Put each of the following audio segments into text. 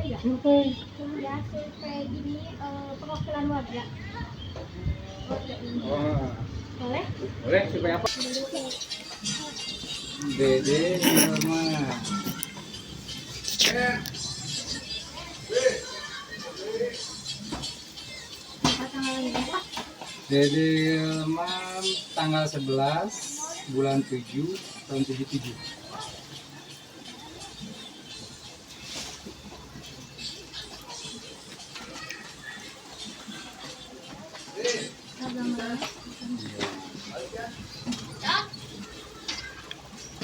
Untuk kayak gini perwakilan warga. Oh, Boleh? boleh supaya apa? Dede Hilma. Dede Hilma tanggal 11 bulan 7 tahun 77.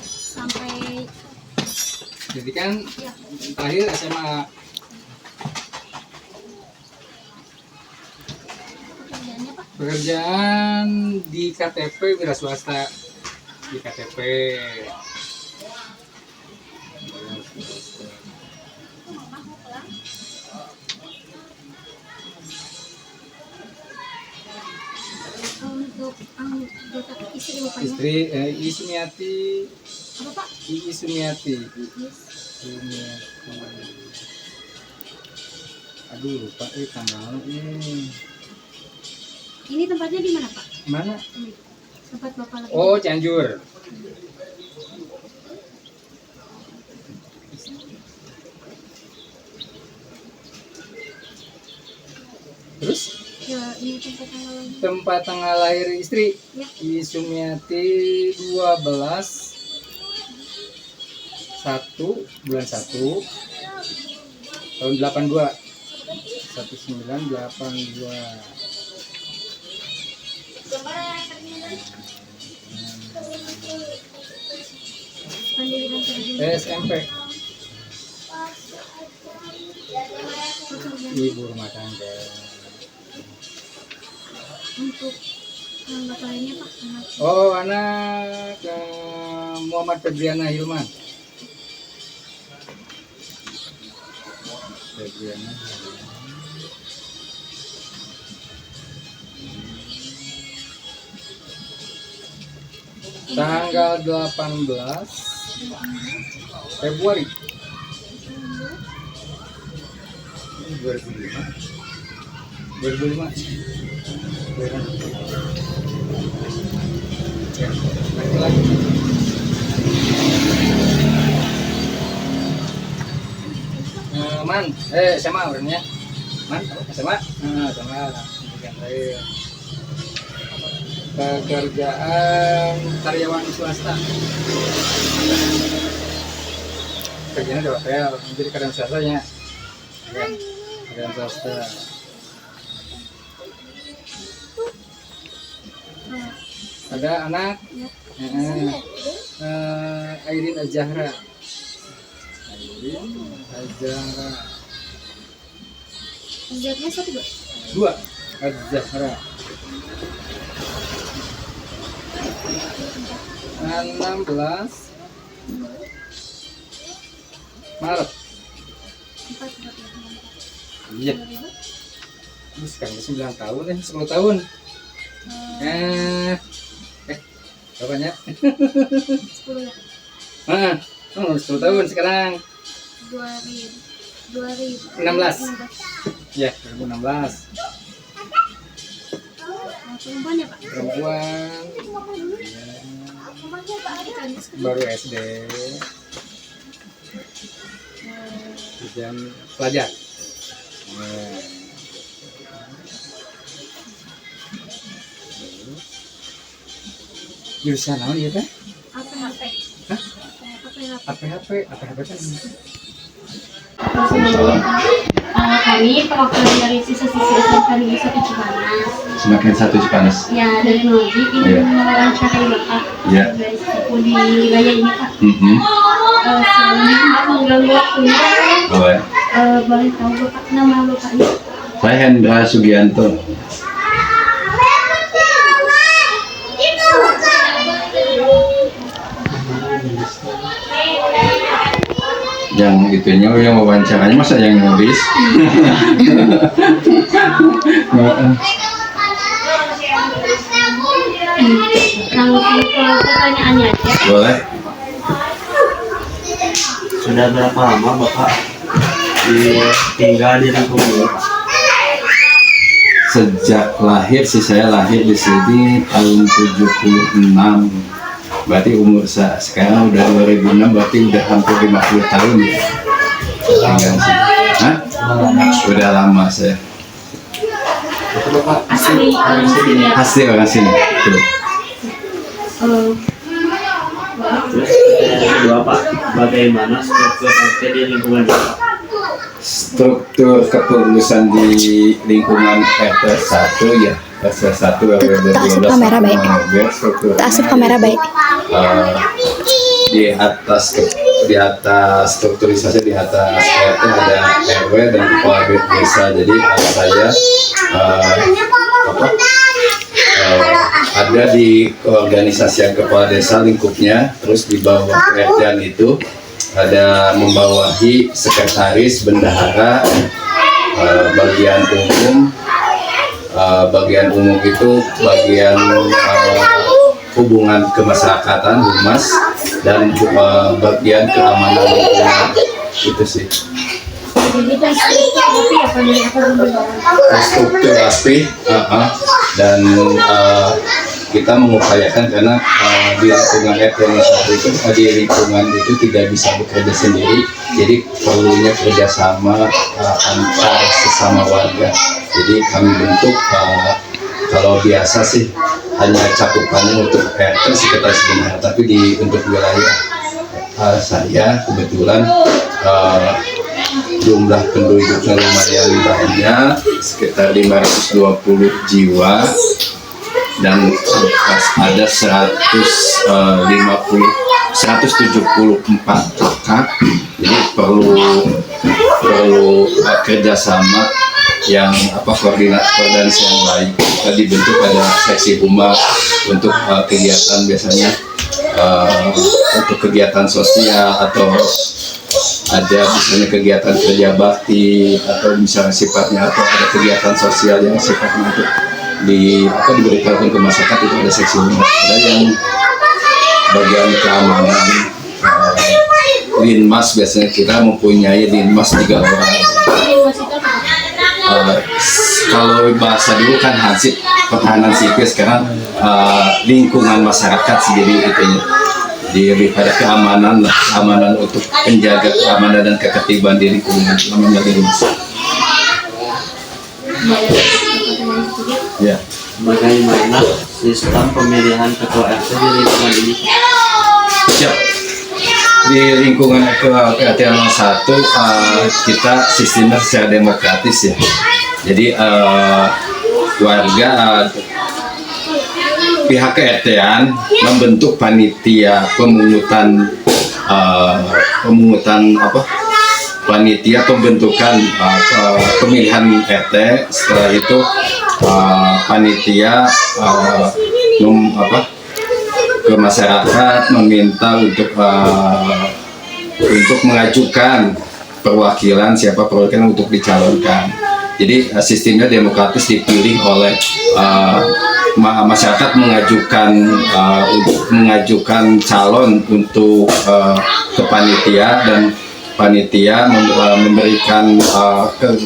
Sampai Jadi kan terakhir SMA. pekerjaannya Pak? Pekerjaan di KTP wira swasta. Di KTP. Untuk anggota istri bapaknya? Istri Ii Sumiati. Apa Pak? Ii Sumiati. Iis. Sumiati. Aduh lupa tanggal ini. Ini tempatnya di mana Pak? Mana? Ini. Tempat Bapak lagi. Oh, Cianjur. Terus Ya, ini tempat tanggal lagi. tempat tanggal lahir istri Ya. Ii Sumiati 12 bulan 1 tahun 82. 1982. Pendirian kerja. SMP. Ibu rumah tangga. Untuk anggota lainnya Pak? Oh, anak Muhammad Febriana Hilman. Febriana Hilman. Tanggal 18 Februari 2005. 2005. Ya, lagi. SMA orangnya. Man, SMA. SMA. Bukan saya. Pekerjaan karyawan swasta. Kerjanya di hotel, jadi karyawan swastanya. Ya, karyawan swasta. Ada anak Airin Azahra. Airin Azahra. Kerjanya satu Pak? 2 Azahra. 16 Maret. 4. Iya. Terus kan 9 tahun 10 tahun. Berapanya? 10 ya? 10 tahun sekarang. 2016. Ya, 2016. Perempuan ya Pak? Perempuan. Baru SD. Ujian pelajar. Jurusan apa ya Teh? APHP. Hah? APHP. APHP kan? Kami perwakilan dari siswa-siswi SMK Negeri 1 Cipanas. Semakin 1 Cipanas. Ya, dari Teknologi ingin mewawancarai Bapak sebagai sepupu di wilayah ini Pak. Sebelumnya Mbak mengganggu waktunya. Boleh. Boleh tahu Bapak nama Bapaknya? Saya Hendra Sugianto. Yang itunya yang wawancaranya masa yang nulis. Langsung ke pertanyaannya aja. Boleh. Sudah berapa lama Bapak tinggal di lingkungan ini, Pak? Sejak lahir sih, saya lahir di sini tahun 76. Berarti umur saya sekarang udah 2006, berarti udah hampir 50 tahun ya. Tinggal di sini. Hah? Udah lama saya. Asli orang sini ya. Asli orang sini. Tuh. Eh, Terus yang kedua, Pak, bagaimana struktur RT di lingkungan ini, Pak? Struktur kepengurusan di lingkungan RT 1 ya, RT 1 RW 12 asup kamera baik. struktur Tak asup kamera baik. di atas strukturisasi di atas RT ada RW dan kepala desa. Jadi saya ada di organisasi kepala desa lingkupnya, terus di bawah RT itu ada membawahi sekretaris, bendahara, bagian umum itu bagian hubungan kemasyarakatan, humas, dan bagian keamanan lingkungan. Itu sih. jadi kan tapi apa dari apa dulu? Struktur rapi, dan kita mengupayakan karena di lingkungan RT 1 itu di lingkungan itu tidak bisa bekerja sendiri, jadi perlunya kerjasama antar sesama warga. Jadi kami bentuk kalau biasa sih hanya cakupannya untuk RT sekretaris bendahara, tapi untuk wilayah saya kebetulan jumlah penduduknya lumayan banyak, sekitar 520 jiwa, dan ada 174 kakak. Jadi perlu kerjasama yang koordinasi yang baik. Kita dibentuk ada seksi humas untuk kegiatan biasanya untuk kegiatan sosial, atau ada misalnya kegiatan kerja bakti, atau misalnya sifatnya atau ada kegiatan sosial yang sifatnya untuk diberikan ke masyarakat, itu ada seksi humas. Ada yang bagian keamanan, Linmas, biasanya kita mempunyai Linmas 3 orang. Kalau bahasa dulu kan Hansip, pertahanan sipil, sekarang lingkungan masyarakat sendiri itunya. Lebih pada keamanan lah, keamanan untuk menjaga keamanan dan ketertiban di lingkungan, namanya Linmas. Ya. Bagaimana sistem pemilihan ketua RT di lingkungan ini? Siap. Di lingkungan RT 1 kita sistemnya secara demokratis ya. Jadi warga pihak RT-an membentuk panitia panitia pembentukan pemilihan RT. Setelah itu panitia ke masyarakat meminta untuk mengajukan perwakilan, siapa perwakilan untuk dicalonkan. Jadi sistemnya demokratis, dipilih oleh masyarakat mengajukan calon untuk ke panitia, dan panitia memberikan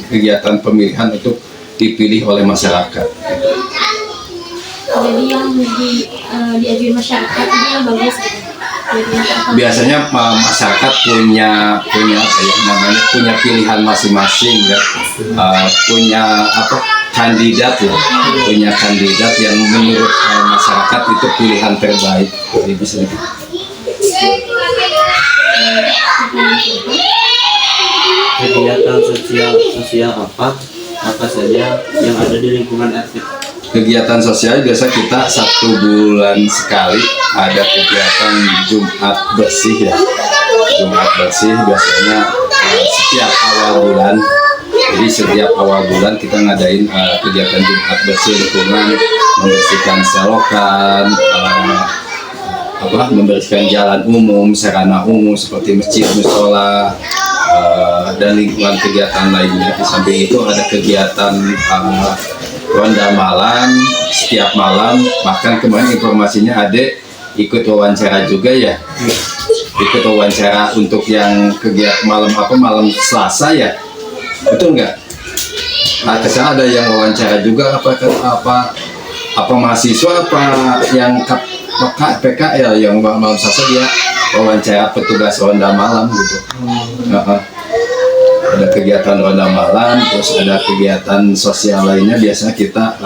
kegiatan pemilihan untuk dipilih oleh masyarakat. Jadi yang diajuin masyarakat ini yang bagus. Biasanya masyarakat punya pilihan masing-masing ya, punya kandidat ya, punya kandidat yang menurut masyarakat itu pilihan terbaik. Jadi bisa Kegiatan sosial apa saja yang ada di lingkungan RT? Kegiatan sosial biasa kita 1 bulan sekali ada kegiatan Jumat bersih ya. Jumat bersih biasanya setiap awal bulan. Jadi setiap awal bulan kita ngadain kegiatan Jumat bersih lingkungan, membersihkan selokan, membersihkan jalan umum, sarana umum seperti masjid, musola, dan lingkungan kegiatan lainnya. Di samping itu ada kegiatan ronda malam setiap malam, bahkan kemarin informasinya Adek ikut wawancara juga ya, ikut wawancara untuk yang kegiatan malam Selasa ya, betul nggak? Nah, kesana ada yang wawancara juga apa mahasiswa apa yang PKL yang malam saja dia wawancara petugas ronda malam gitu. Ada kegiatan ronda malam, terus ada kegiatan sosial lainnya. Biasanya kita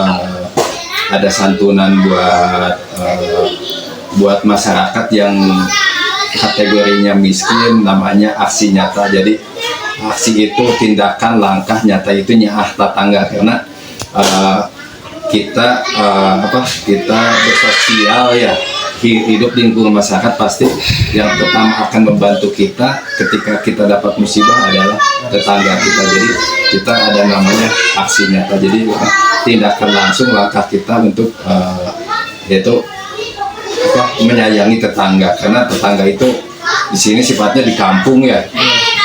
ada santunan buat masyarakat yang kategorinya miskin, namanya aksi nyata. Jadi aksi itu tindakan langkah nyata itu nyah tetangga, karena kita kita bersosial ya, hidup di lingkungan masyarakat, pasti yang pertama akan membantu kita ketika kita dapat musibah adalah tetangga kita. Jadi kita ada namanya aksi nyata, jadi tindakan langsung langkah kita untuk yaitu menyayangi tetangga, karena tetangga itu di sini sifatnya di kampung ya.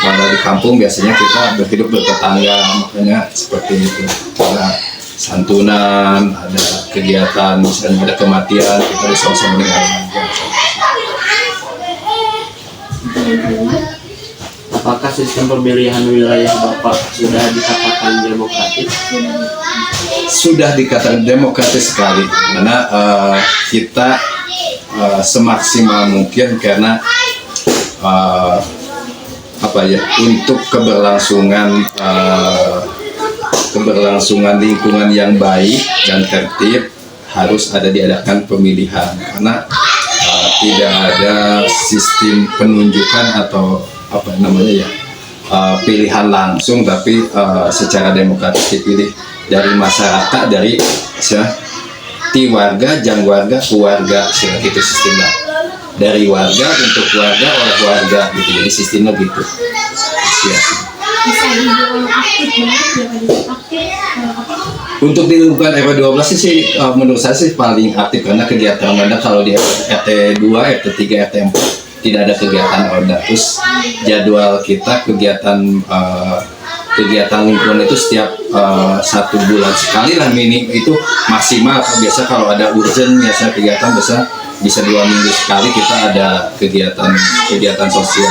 Kalau di kampung biasanya kita berhidup bertetangga, makanya seperti itu. Ada santunan, ada kegiatan, misalnya ada kematian, kita bersama-sama dengan warga. Apakah sistem pemilihan wilayah Bapak sudah dikatakan demokratis? Sudah dikatakan demokratis sekali, karena kita semaksimal mungkin, karena untuk keberlangsungan lingkungan yang baik dan tertib harus diadakan pemilihan, karena tidak ada sistem penunjukan atau pilihan langsung, tapi secara demokratis dipilih dari masyarakat, dari ti warga, jang warga, keluarga, itu sistemnya. Dari warga untuk warga, oleh warga gitu, jadi sistemnya gitu. Ya. Bisa dibilang aktif banget ya, aktif Untuk di lingkungan RW 12 sih menurut saya sih paling aktif, karena kegiatan Ronda kalau di RT 2, RT 3, RT 4 tidak ada kegiatan Ronda. Terus jadwal kita kegiatan lingkungan itu setiap 1 bulan sekali lah, minim itu maksimal. Biasa kalau ada urgent biasa kegiatan bisa 2 minggu sekali kita ada kegiatan sosial.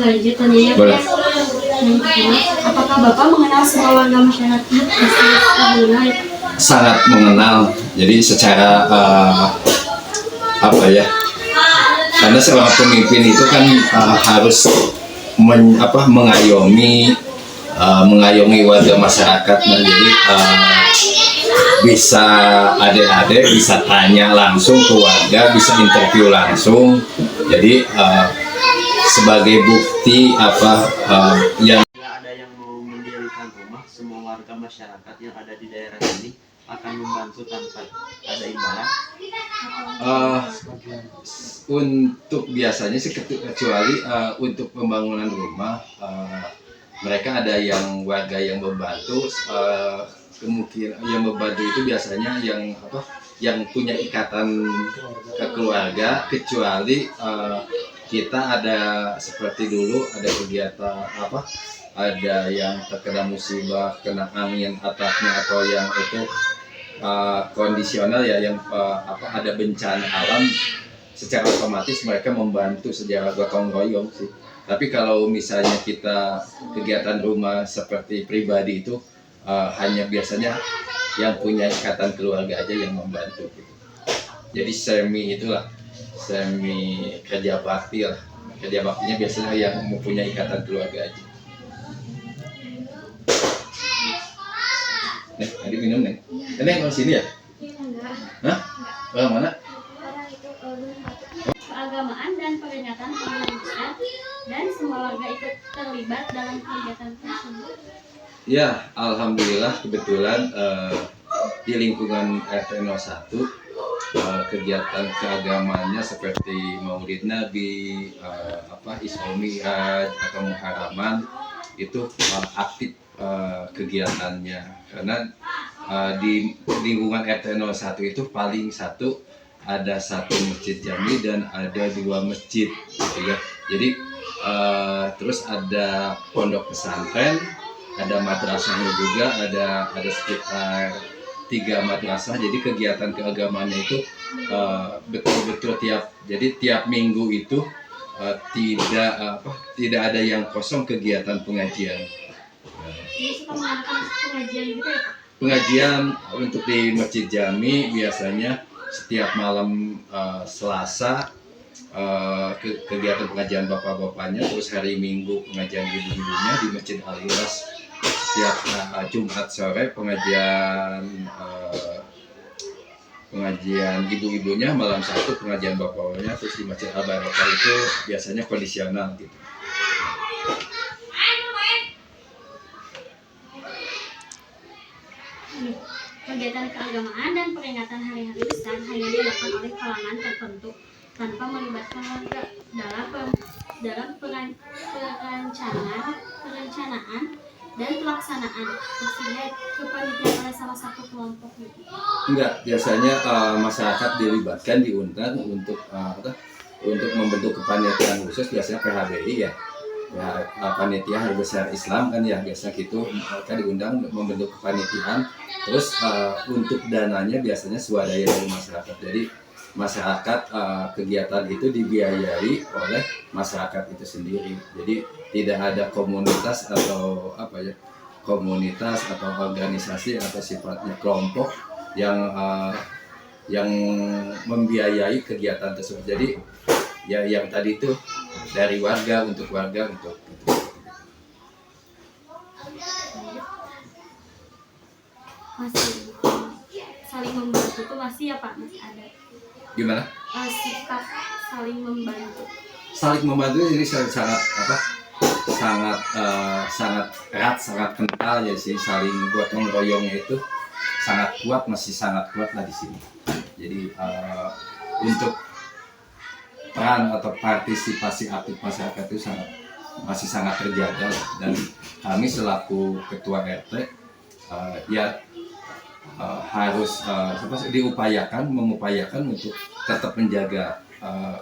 Lanjut tanya ya. Boleh. Apakah Bapak mengenal semua warga masyarakat di wilayah? Sangat mengenal, jadi secara karena seorang pemimpin itu kan harus mengayomi warga masyarakat. Nah, jadi bisa adik-adik bisa tanya langsung ke warga, bisa interview langsung. Jadi sebagai bukti yang Jika ada yang mau mendirikan rumah, semua warga masyarakat yang ada di daerah ini akan membantu tanpa ada imbalan. Untuk biasanya sih, kecuali untuk pembangunan rumah, mereka ada yang warga yang membantu. Kemungkinan yang membantu itu biasanya yang punya ikatan ke keluarga, kecuali kita ada seperti dulu ada kegiatan ada yang terkena musibah, kena angin atapnya, atau yang itu kondisional ya, yang ada bencana alam, secara otomatis mereka membantu secara gotong royong sih. Tapi kalau misalnya kita kegiatan rumah seperti pribadi itu hanya biasanya yang punya ikatan keluarga aja yang membantu gitu. Jadi semi kerja bakti lah. Kerja baktinya biasanya yang mempunyai ikatan keluarga aja. Tadi minum nih. Ini yang sini ya? Hah? Orang mana? Keagamaan dan peringatan penguruskan dan semua warga ikut terlibat dalam kegiatan tersebut. Ya, alhamdulillah kebetulan di lingkungan RT 01 kegiatan keagamaannya seperti Maulid Nabi, Isra Mi'raj atau Muharraman itu aktif kegiatannya, karena di lingkungan RT 01 itu paling ada satu masjid jami dan ada 2 masjid gitu ya. Jadi terus ada pondok pesantren, ada madrasahnya juga, ada sekitar 3 madrasah. Jadi kegiatan keagamaannya itu betul-betul tiap minggu itu tidak ada yang kosong kegiatan pengajian. Ini suka mengadakan pengajian gitu ya Pak? Pengajian untuk di Masjid Jami biasanya setiap malam Selasa kegiatan pengajian bapak-bapaknya, terus hari Minggu pengajian ibu-ibunya di Masjid Al-Iras. Setiap Jumat sore pengajian ibu-ibunya, malam Sabtu pengajian bapaknya, terus di Masjid Al-Barakah itu biasanya kondisional gitu. Kegiatan keagamaan dan peringatan hari-hari besar hanya dilakukan oleh kalangan tertentu tanpa melibatkan warga dalam perencanaan dan pelaksanaan. Maksudnya kepanitiaan oleh salah satu kelompok gitu. Enggak, biasanya masyarakat dilibatkan, diundang untuk membentuk kepanitiaan khusus, biasanya PHBI ya. Ya, panitia hari besar Islam kan ya, biasa gitu, mereka diundang membentuk kepanitiaan. Terus untuk dananya biasanya swadaya dari masyarakat. Jadi masyarakat, kegiatan itu dibiayai oleh masyarakat itu sendiri. Jadi tidak ada komunitas atau organisasi atau sifatnya kelompok yang membiayai kegiatan tersebut. Jadi ya yang tadi itu dari warga untuk Masih saling membantu itu masih ya Pak, masih ada gimana? sikap saling membantu. Saling membantu ini sangat erat, sangat kental ya sih, saling gotong royongnya itu masih sangat kuat lah di sini. Jadi untuk peran atau partisipasi aktif masyarakat itu masih sangat terjaga, dan kami selaku ketua RT harus mengupayakan untuk tetap menjaga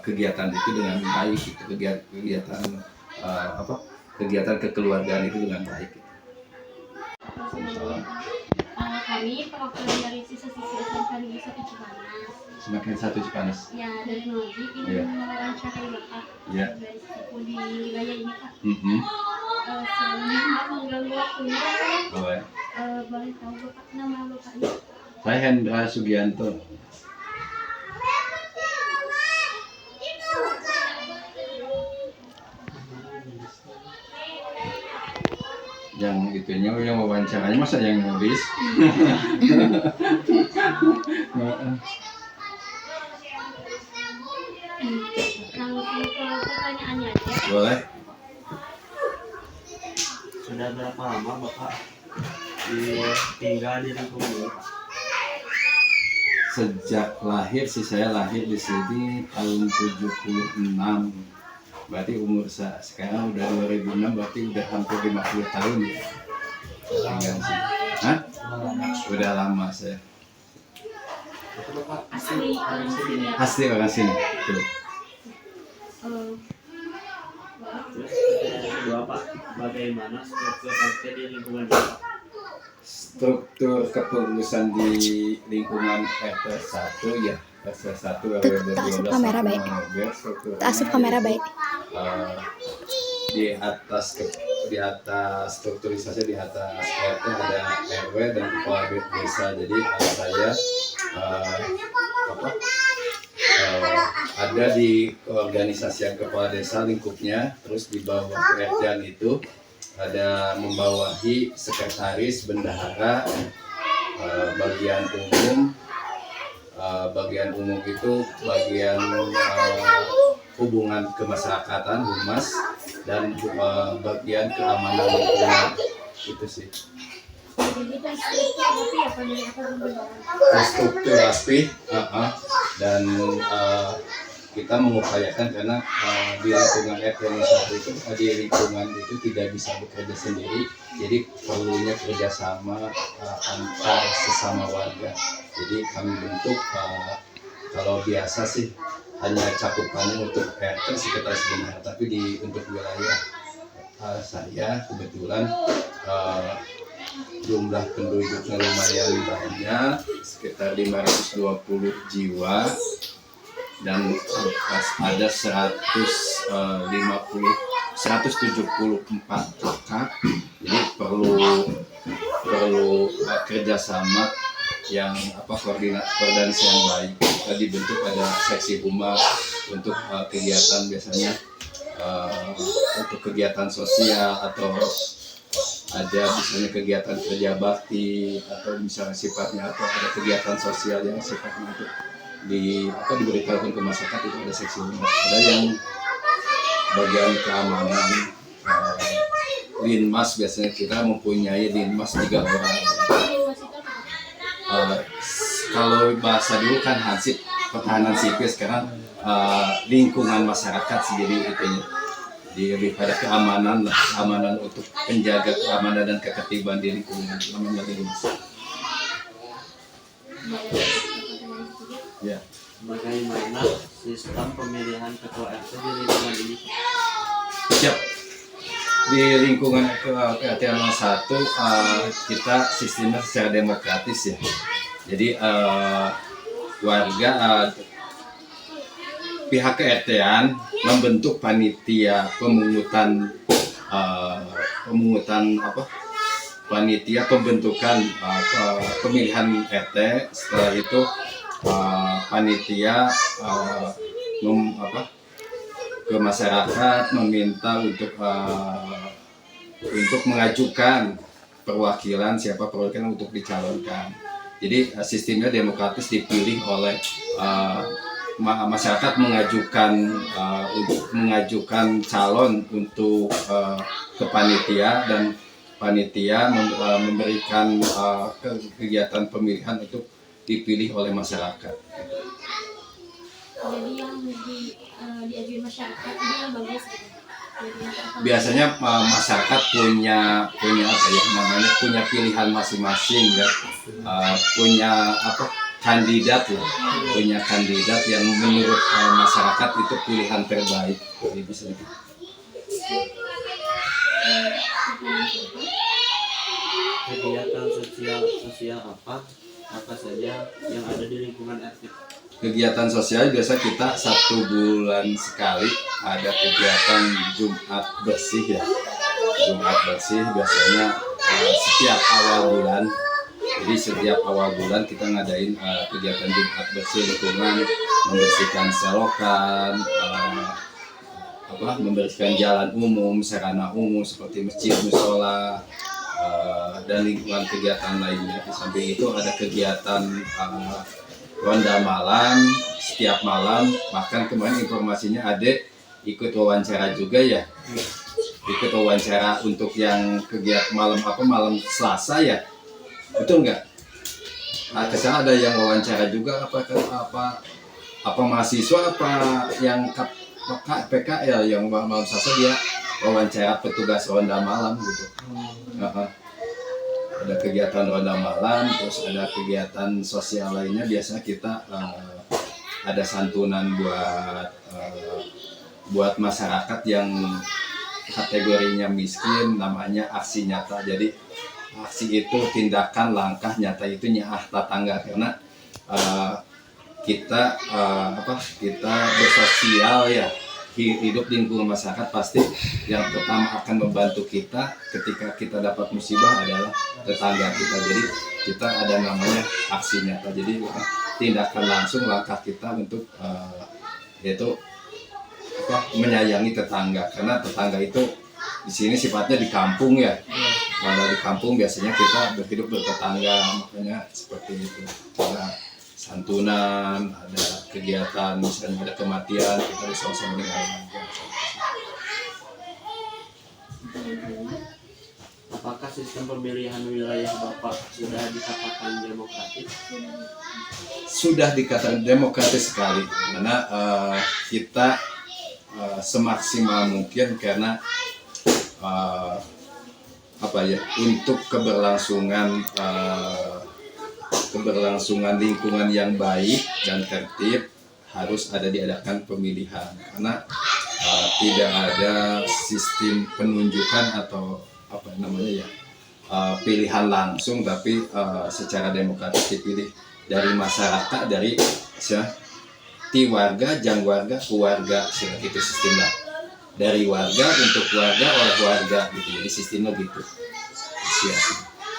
kegiatan itu dengan baik, gitu. Kegiatan kekeluargaan itu dengan baik. Gitu. Kami perwakilan dari siswa-siswa SMK Negeri 1 Cipanas. Semakin satu Cipanas. Ya, dari Noji ingin mewawancarai Bapak dari suku di wilayah ini Pak. Sebelumnya Mbak mengganggu waktunya Pak. Boleh tahu Bapak nama Bapaknya? Saya Hendra Sugianto. Yang itunya yang wawancaranya masa yang nulis. Langsung ke pertanyaannya aja. Boleh. Sudah berapa lama Bapak tinggal di lingkungan ini, Pak? Sejak lahir sih, saya lahir di sini tahun 76. Berarti umur saya sekarang udah 2006, berarti udah hampir 50 tahun ya. Tinggal sih. Hah? Udah lama saya. Asli orang sini ya Pak? Asli orang sini. Tuh. Terus pertanyaan kedua Pak, bagaimana struktur RT di lingkungan ini Pak? Struktur kepengurusan di lingkungan RT 1 ya, RT 1 RW 12 asup kamera baik. Asup kamera baik. Di atas strukturisasi, di atas RT ada RW dan kepala desa. Jadi saya ada di organisasi yang kepala desa lingkupnya, terus di bawah RT itu ada membawahi sekretaris, bendahara, bagian umum itu bagian hubungan kemasyarakatan, humas, dan bagian keamanan lingkungan. Itu sih. Jadi kan struktur rapi ya Pak, dari aku Struktur rapi, dan kita mengupayakan karena di lingkungan RT 1 itu, di lingkungan itu tidak bisa bekerja sendiri, jadi perlunya kerjasama antar sesama warga. Jadi kami bentuk, kalau biasa sih hanya cakupannya untuk RT sekretaris bendahara, tapi untuk wilayah saya kebetulan jumlah penduduknya lumayan banyak, sekitar 520 jiwa. dan ada 174 kakak, jadi perlu kerjasama yang koordinasi yang baik. Kita dibentuk ada seksi humas untuk kegiatan biasanya untuk kegiatan sosial atau ada misalnya kegiatan kerja bakti atau misalnya sifatnya atau ada kegiatan sosial yang sifatnya untuk diberitahukan ke masyarakat, itu ada seksi humas. Ada yang bagian keamanan, Linmas, biasanya kita mempunyai Linmas 3 orang. Kalau bahasa dulu kan Hansip, pertahanan sipil, sekarang lingkungan masyarakat sendiri itunya. Lebih pada keamanan untuk penjaga keamanan dan ketertiban di lingkungan, namanya Linmas. Ya. Bagaimana sistem pemilihan ketua RT di lingkungan ini? Siap. Di lingkungan RT 01 kita sistemnya secara demokratis ya. Jadi warga pihak ke-RT-an membentuk panitia panitia pembentukan pemilihan RT. Setelah itu panitia ke masyarakat meminta untuk mengajukan perwakilan untuk dicalonkan. Jadi sistemnya demokratis, dipilih oleh masyarakat mengajukan calon untuk ke panitia, dan panitia memberikan kegiatan pemilihan untuk dipilih oleh masyarakat. Jadi yang diajuin masyarakat ini yang bagus. Biasanya masyarakat punya pilihan masing-masing ya, punya kandidat yang menurut masyarakat itu pilihan terbaik. Jadi bisa Kegiatan sosial apa saja yang ada di lingkungan RT? Kegiatan sosial biasa kita 1 bulan sekali ada kegiatan Jumat bersih ya. Jumat bersih biasanya setiap awal bulan. Jadi setiap awal bulan kita ngadain kegiatan Jumat bersih lingkungan, membersihkan selokan, membersihkan jalan umum, sarana umum seperti masjid, musola, dan lingkungan kegiatan lainnya. Di samping itu ada kegiatan ronda malam setiap malam. Bahkan kemarin informasinya Adek ikut wawancara juga ya, ikut wawancara untuk yang kegiatan malam Selasa ya, betul nggak? Kesana ada yang wawancara juga apa mahasiswa yang PKL yang malam Selasa dia wawancara petugas ronda malam gitu. Ada kegiatan ronda malam, terus ada kegiatan sosial lainnya. Biasanya kita ada santunan buat masyarakat yang kategorinya miskin, namanya aksi nyata. Jadi aksi itu tindakan langkah nyata itu nyah tetangga, karena kita bersosial ya, hidup di lingkungan masyarakat. Pasti yang pertama akan membantu kita ketika kita dapat musibah adalah tetangga kita. Jadi kita ada namanya aksi nyata, jadi tindakan langsung langkah kita untuk yaitu menyayangi tetangga, karena tetangga itu di sini sifatnya di kampung ya. Kalau di kampung biasanya kita berhidup bertetangga, makanya seperti itu. Ada santunan, ada kegiatan, misalnya ada kematian, kita bersama-sama dengan warga. Apakah sistem pemilihan wilayah Bapak sudah dikatakan demokratis? Sudah dikatakan demokratis sekali, karena kita semaksimal mungkin, karena untuk keberlangsungan lingkungan yang baik dan tertib harus diadakan pemilihan, karena tidak ada sistem penunjukan atau pilihan langsung, tapi secara demokratis dipilih dari masyarakat, ti warga, jang warga, keluarga, itu sistemnya. Dari warga untuk warga, oleh warga gitu. Jadi sistemnya gitu. Ya.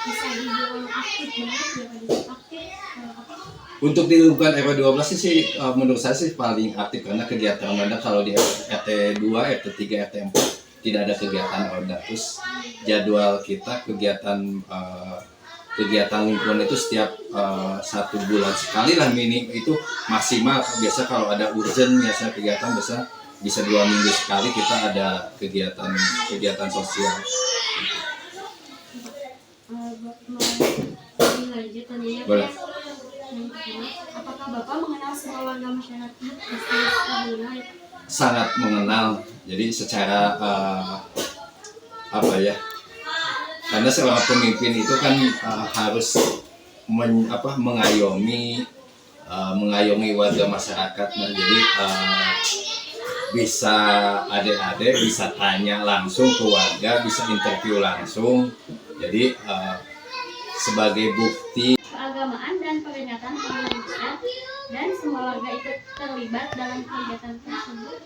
Bisa dibilang aktif banget ya Pak, aktif apa? Untuk di lingkungan RW 12 sih menurut saya sih paling aktif karena kegiatan Onda kalau di RT 2, RT 3, RT 4 tidak ada kegiatan Onda. Terus jadwal kita kegiatan lingkungan itu setiap 1 bulan sekali lah itu maksimal. Biasa kalau ada urgent biasa kegiatan bisa 2 minggu sekali kita ada kegiatan sosial. Lanjut tanya Boleh. apakah Bapak mengenal semua warga masyarakat Islam? Sangat mengenal, jadi secara apa ya, karena seorang pemimpin itu kan harus mengayomi warga masyarakat. Nah, jadi bisa adik-adik bisa tanya langsung ke warga, bisa interview langsung. Jadi sebagai bukti Keagamaan dan peringatan hari besar dan semua warga ikut terlibat dalam kegiatan tersebut.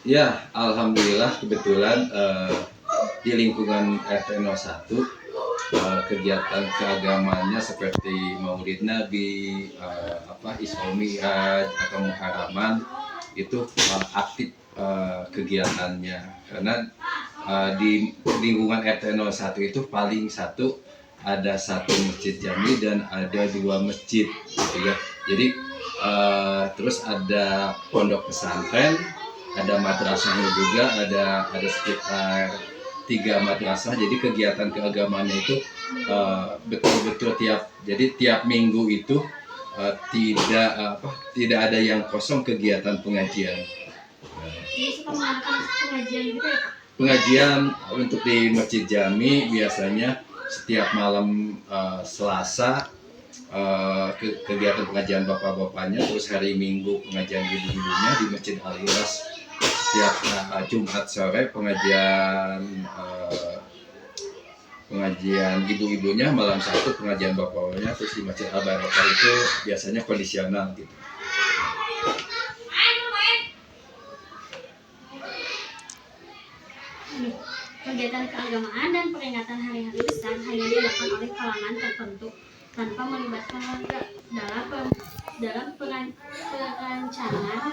ya, alhamdulillah kebetulan di lingkungan RT 01 kegiatan keagamaannya seperti Maulid Nabi, Isra Mi'raj atau Muharraman itu aktif kegiatannya, karena di lingkungan RT 01 itu paling ada 1 masjid jami dan ada 2 masjid gitu ya. Jadi terus ada pondok pesantren, ada madrasahnya juga, ada sekitar 3 madrasah. Jadi kegiatan keagamaannya itu betul-betul tiap minggu itu tidak ada yang kosong kegiatan pengajian. Jadi suka mengadakan pengajian gitu ya Pak? Pengajian untuk di Masjid Jami biasanya setiap malam Selasa kegiatan pengajian bapak-bapaknya, terus hari Minggu pengajian ibu-ibunya di Masjid Al-Ikhlas. Setiap Jumat sore pengajian ibu-ibunya, malam Sabtu pengajian bapak-bapaknya, terus di Masjid Al-Barakah itu biasanya kondisional gitu. Kegiatan keagamaan dan peringatan hari-hari besar hanya dilakukan oleh kalangan tertentu tanpa melibatkan warga dalam perencanaan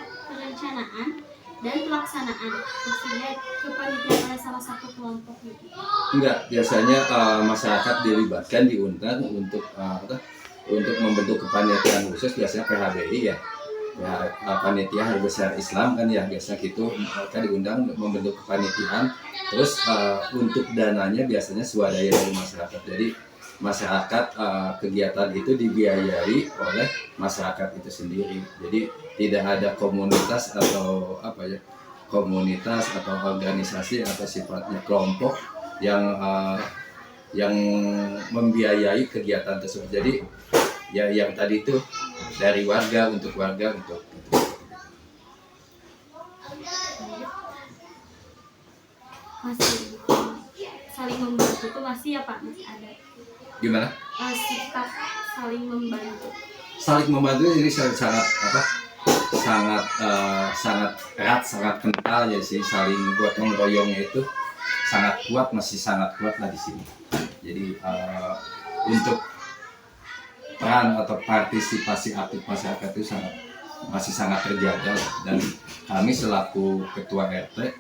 dan pelaksanaan. Maksudnya kepanitiaan oleh salah satu kelompok gitu. Enggak, biasanya masyarakat dilibatkan, diundang untuk membentuk kepanitiaan khusus, biasanya PHBI ya. Panitia Hari Besar Islam kan ya, biasa gitu mereka diundang membentuk kepanitiaan. Terus untuk dananya biasanya swadaya dari masyarakat. Jadi masyarakat kegiatan itu dibiayai oleh masyarakat itu sendiri. Jadi tidak ada komunitas atau organisasi atau sifatnya kelompok yang membiayai kegiatan tersebut. Jadi ya yang tadi itu dari warga untuk warga gitu. Masih saling membantu tuh masih ya Pak, masih ada. Gimana? Sikap saling membantu. Saling membantu ini sangat erat, sangat kental ya sih. Saling gotong royongnya itu sangat kuat, masih sangat kuat lah di sini. Jadi untuk peran atau partisipasi aktif masyarakat itu masih sangat terjaga, dan kami selaku ketua RT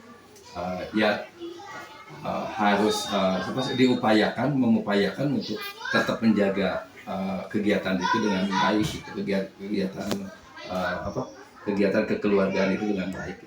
harus mengupayakan untuk tetap menjaga kegiatan itu dengan baik, kegiatan kekeluargaan itu dengan baik.